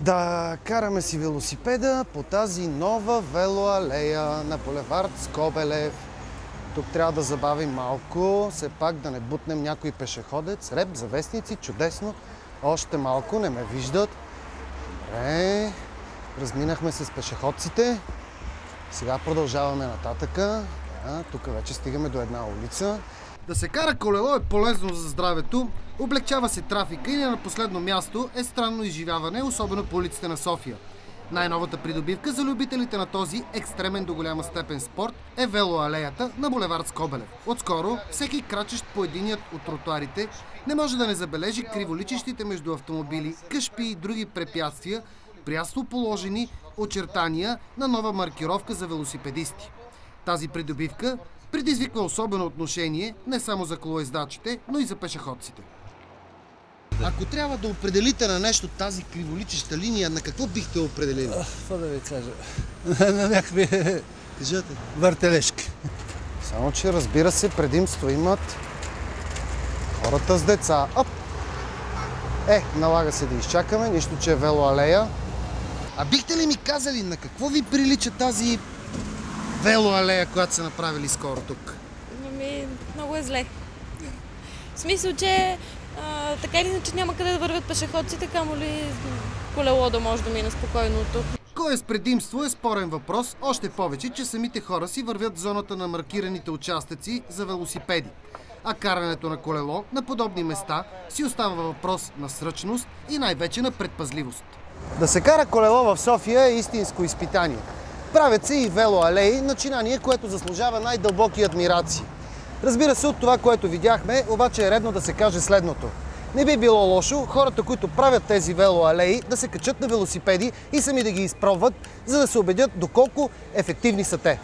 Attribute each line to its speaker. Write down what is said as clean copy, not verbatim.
Speaker 1: Да караме си велосипеда по тази нова велоалея на булевард Скобелев. Тук трябва да забавим малко, все пак да не бутнем някой пешеходец. Реп, завестници, чудесно. Още малко, не ме виждат. Добре, разминахме се с пешеходците. Сега продължаваме нататъка. Тук вече стигаме до една улица. Да се кара колело е полезно за здравето, облегчава се трафика и не на последно място е странно изживяване, особено по улиците на София. Най-новата придобивка за любителите на този екстремен до голяма степен спорт е велоалеята на булевард Скобелев. Отскоро всеки крачещ по единият от тротуарите не може да не забележи криволичещите между автомобили, къщи и други препятствия, прясно положени очертания на нова маркировка за велосипедисти. Тази придобивка предизвиква особено отношение не само за колоездачите, но и за пешеходците. Ако трябва да определите на нещо тази криволичеща линия, на какво бихте определили?
Speaker 2: Какво да ви кажа? На някакви
Speaker 1: Кажете.
Speaker 2: въртележки.
Speaker 1: Само че, разбира се, предимство имат хората с деца. Оп! Налага се да изчакаме, нищо, че е велоалея. А бихте ли ми казали на какво ви прилича тази велоалея, която са направили скоро тук?
Speaker 3: Много е зле. В смисъл, че така или иначе няма къде да вървят пешеходците, камо ли колело да може да мине спокойно от тук.
Speaker 1: Кой е с предимство е спорен въпрос, още повече, че самите хора си вървят в зоната на маркираните участъци за велосипеди. А карането на колело на подобни места си остава въпрос на сръчност и най-вече на предпазливост. Да се кара колело в София е истинско изпитание. Правят се и велоалеи, начинание, което заслужава най-дълбоки адмирации. Разбира се, от това, което видяхме, обаче е редно да се каже следното. Не би било лошо хората, които правят тези велоалеи, да се качат на велосипеди и сами да ги изпробват, за да се убедят доколко ефективни са те.